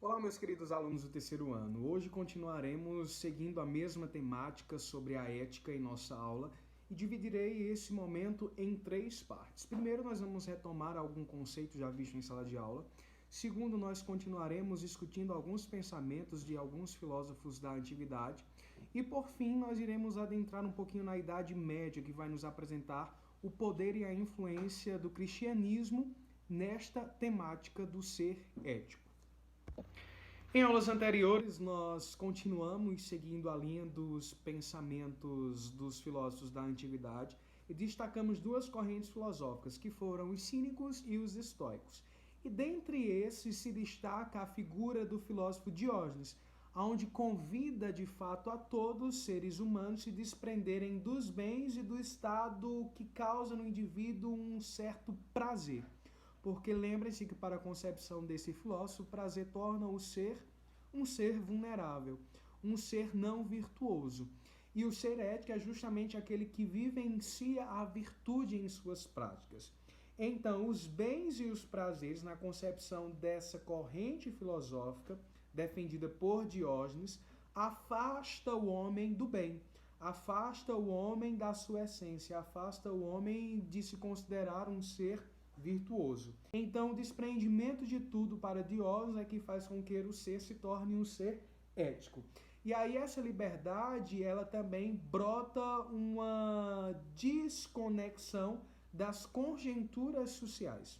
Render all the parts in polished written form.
Olá, meus queridos alunos do terceiro ano. Hoje continuaremos seguindo a mesma temática sobre a ética em nossa aula e dividirei esse momento em três partes. Primeiro, nós vamos retomar algum conceito já visto em sala de aula. Segundo, nós continuaremos discutindo alguns pensamentos de alguns filósofos da antiguidade. E, por fim, nós iremos adentrar um pouquinho na Idade Média, que vai nos apresentar o poder e a influência do cristianismo nesta temática do ser ético. Em aulas anteriores, nós continuamos seguindo a linha dos pensamentos dos filósofos da antiguidade e destacamos duas correntes filosóficas, que foram os cínicos e os estoicos. E dentre esses se destaca a figura do filósofo Diógenes, onde convida de fato a todos os seres humanos se desprenderem dos bens e do estado que causa no indivíduo um certo prazer. Porque lembrem-se que para a concepção desse filósofo, o prazer torna o ser um ser vulnerável, um ser não virtuoso. E o ser ético é justamente aquele que vivencia a virtude em suas práticas. Então, os bens e os prazeres, na concepção dessa corrente filosófica, defendida por Diógenes, afasta o homem do bem, afasta o homem da sua essência, afasta o homem de se considerar um ser virtuoso. Então, o desprendimento de tudo para Diógenes é que faz com que o ser se torne um ser ético. E aí essa liberdade, ela também brota uma desconexão das conjunturas sociais.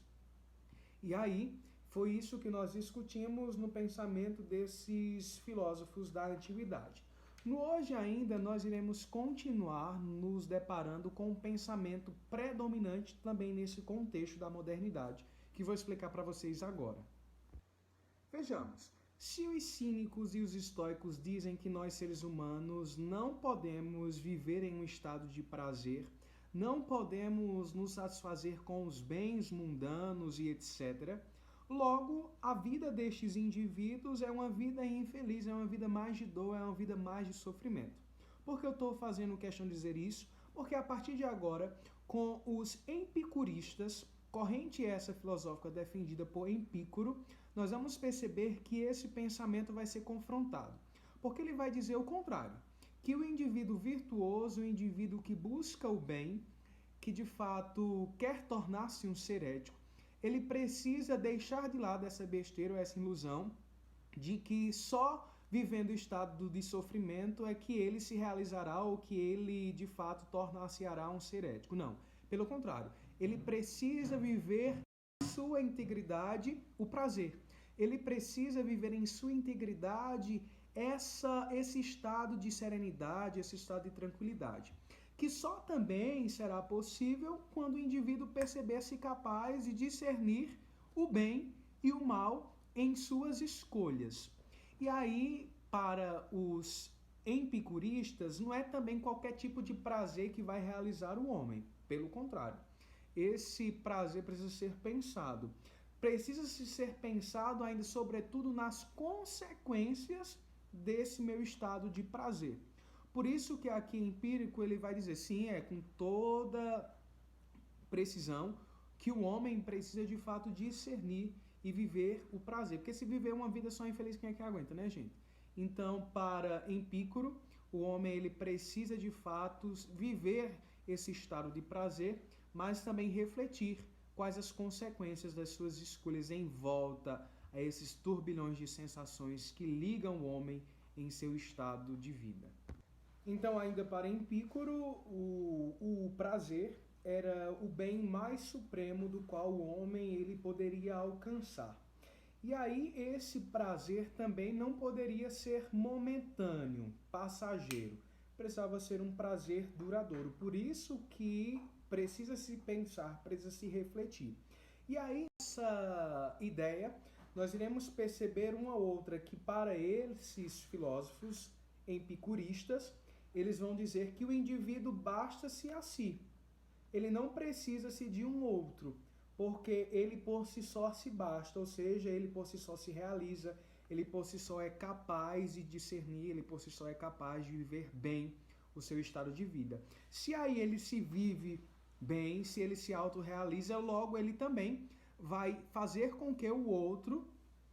E aí foi isso que nós discutimos no pensamento desses filósofos da antiguidade. No hoje ainda, nós iremos continuar nos deparando com um pensamento predominante também nesse contexto da modernidade, que vou explicar para vocês agora. Vejamos, se os cínicos e os estoicos dizem que nós seres humanos não podemos viver em um estado de prazer, não podemos nos satisfazer com os bens mundanos e etc., logo, a vida destes indivíduos é uma vida infeliz, é uma vida mais de dor, é uma vida mais de sofrimento. Por que eu estou fazendo questão de dizer isso? Porque a partir de agora, com os empicuristas, corrente essa filosófica defendida por Empícoro, nós vamos perceber que esse pensamento vai ser confrontado. Porque ele vai dizer o contrário, que o indivíduo virtuoso, o indivíduo que busca o bem, que de fato quer tornar-se um ser ético, ele precisa deixar de lado essa besteira ou essa ilusão de que só vivendo o estado de sofrimento é que ele se realizará ou que ele de fato tornar-se-á um ser ético. Não, pelo contrário, ele precisa viver em sua integridade o prazer. Ele precisa viver em sua integridade esse estado de serenidade, esse estado de tranquilidade, que só também será possível quando o indivíduo perceber-se capaz de discernir o bem e o mal em suas escolhas. E aí, para os empicuristas, não é também qualquer tipo de prazer que vai realizar o homem. Pelo contrário, esse prazer precisa ser pensado. Precisa-se ser pensado ainda, sobretudo, nas consequências desse meu estado de prazer. Por isso que aqui empírico ele vai dizer, sim, com toda precisão, que o homem precisa de fato discernir e viver o prazer. Porque se viver uma vida só infeliz, quem é que aguenta, né, gente? Então, para Empícoro, o homem ele precisa de fato viver esse estado de prazer, mas também refletir quais as consequências das suas escolhas em volta a esses turbilhões de sensações que ligam o homem em seu estado de vida. Então, ainda para Empícoro, o prazer era o bem mais supremo do qual o homem ele poderia alcançar. E aí esse prazer também não poderia ser momentâneo, passageiro. Precisava ser um prazer duradouro. Por isso que precisa se pensar, precisa se refletir. E aí essa ideia, nós iremos perceber uma outra que para esses filósofos empicuristas, eles vão dizer que o indivíduo basta-se a si. Ele não precisa-se de um outro, porque ele por si só se basta, ou seja, ele por si só se realiza, ele por si só é capaz de discernir, ele por si só é capaz de viver bem o seu estado de vida. Se aí ele se vive bem, se ele se autorrealiza, logo ele também vai fazer com que o outro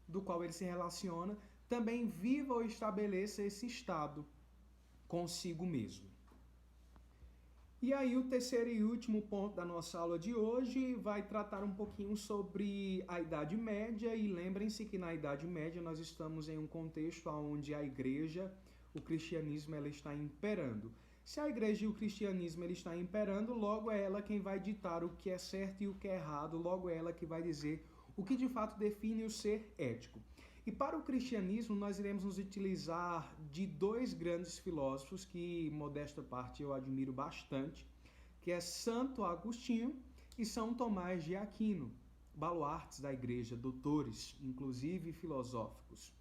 do qual ele se relaciona, também viva ou estabeleça esse estado consigo mesmo. E aí o terceiro e último ponto da nossa aula de hoje vai tratar um pouquinho sobre a Idade Média, e lembrem-se que na Idade Média nós estamos em um contexto onde a igreja, o cristianismo, ela está imperando. Se a igreja e o cristianismo ele está imperando, logo é ela quem vai ditar o que é certo e o que é errado, logo é ela que vai dizer o que de fato define o ser ético. E para o cristianismo, nós iremos nos utilizar de dois grandes filósofos que, modesta parte, eu admiro bastante, que é Santo Agostinho e São Tomás de Aquino, baluartes da igreja, doutores, inclusive filósofos.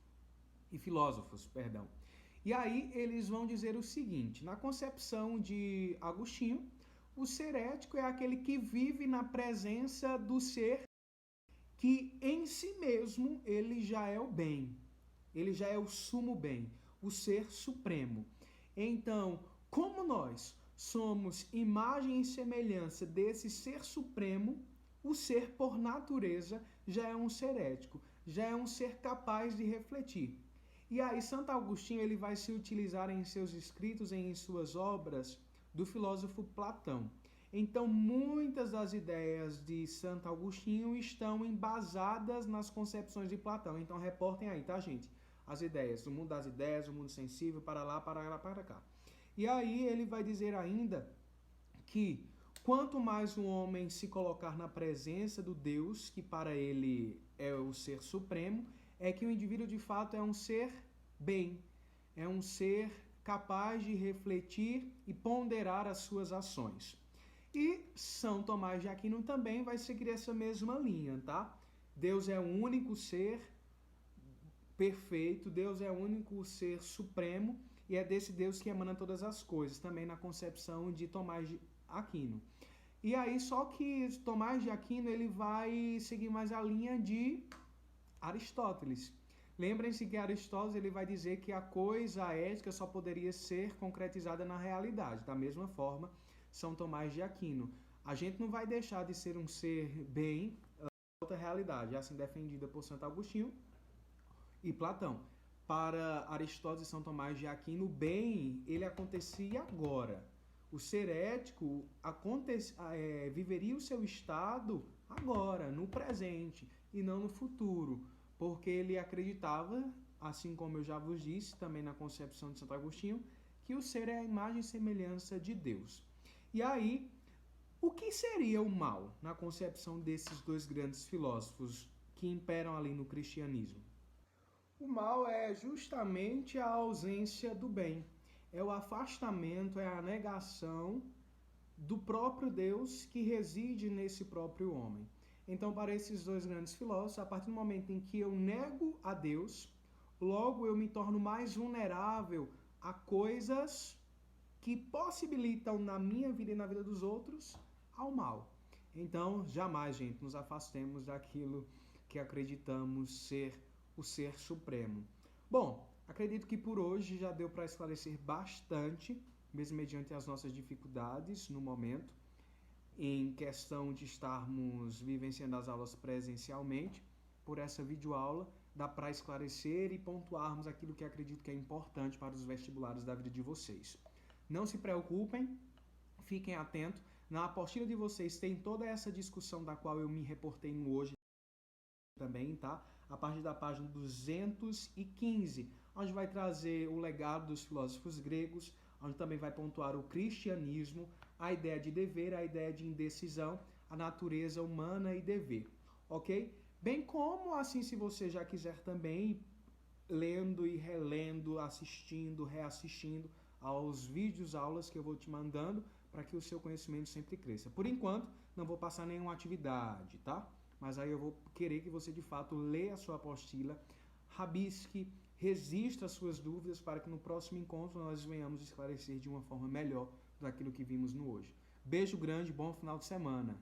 E aí eles vão dizer o seguinte: na concepção de Agostinho, o ser ético é aquele que vive na presença do ser que em si mesmo ele já é o bem, ele já é o sumo bem, o ser supremo. Então, como nós somos imagem e semelhança desse ser supremo, o ser por natureza já é um ser ético, já é um ser capaz de refletir. E aí Santo Agostinho ele vai se utilizar em seus escritos, em suas obras, do filósofo Platão. Então, muitas das ideias de Santo Agostinho estão embasadas nas concepções de Platão. Então, reportem aí, tá, gente? As ideias, o mundo das ideias, o mundo sensível, para lá, para cá. E aí ele vai dizer ainda que quanto mais o homem se colocar na presença do Deus, que para ele é o ser supremo, é que o indivíduo de fato é um ser bem, é um ser capaz de refletir e ponderar as suas ações. E São Tomás de Aquino também vai seguir essa mesma linha, tá? Deus é o único ser perfeito, Deus é o único ser supremo, e é desse Deus que emana todas as coisas, também na concepção de Tomás de Aquino. E aí, só que Tomás de Aquino ele vai seguir mais a linha de Aristóteles. Lembrem-se que Aristóteles ele vai dizer que a coisa ética só poderia ser concretizada na realidade. Da mesma forma, São Tomás de Aquino. A gente não vai deixar de ser um ser bem, outra realidade, assim defendida por Santo Agostinho e Platão. Para Aristóteles e São Tomás de Aquino, o bem, ele acontecia agora. O ser ético viveria o seu estado agora, no presente, e não no futuro, porque ele acreditava, assim como eu já vos disse, também na concepção de Santo Agostinho, que o ser é a imagem e semelhança de Deus. E aí, o que seria o mal na concepção desses dois grandes filósofos que imperam ali no cristianismo? O mal é justamente a ausência do bem, é o afastamento, é a negação do próprio Deus que reside nesse próprio homem. Então, para esses dois grandes filósofos, a partir do momento em que eu nego a Deus, logo eu me torno mais vulnerável a coisas que possibilitam na minha vida e na vida dos outros ao mal. Então, jamais, gente, nos afastemos daquilo que acreditamos ser o ser supremo. Bom, acredito que por hoje já deu para esclarecer bastante, mesmo mediante as nossas dificuldades no momento, em questão de estarmos vivenciando as aulas presencialmente. Por essa videoaula, dá para esclarecer e pontuarmos aquilo que acredito que é importante para os vestibulares da vida de vocês. Não se preocupem, fiquem atentos. Na apostila de vocês tem toda essa discussão da qual eu me reportei no hoje também, tá? A partir da página 215, onde vai trazer o legado dos filósofos gregos, onde também vai pontuar o cristianismo, a ideia de dever, a ideia de indecisão, a natureza humana e dever, ok? Bem como, assim, se você já quiser também, lendo e relendo, assistindo, reassistindo aos vídeos, aulas que eu vou te mandando, para que o seu conhecimento sempre cresça. Por enquanto, não vou passar nenhuma atividade, tá? Mas aí eu vou querer que você, de fato, leia a sua apostila, rabisque, registre as suas dúvidas para que no próximo encontro nós venhamos esclarecer de uma forma melhor daquilo que vimos no hoje. Beijo grande, bom final de semana!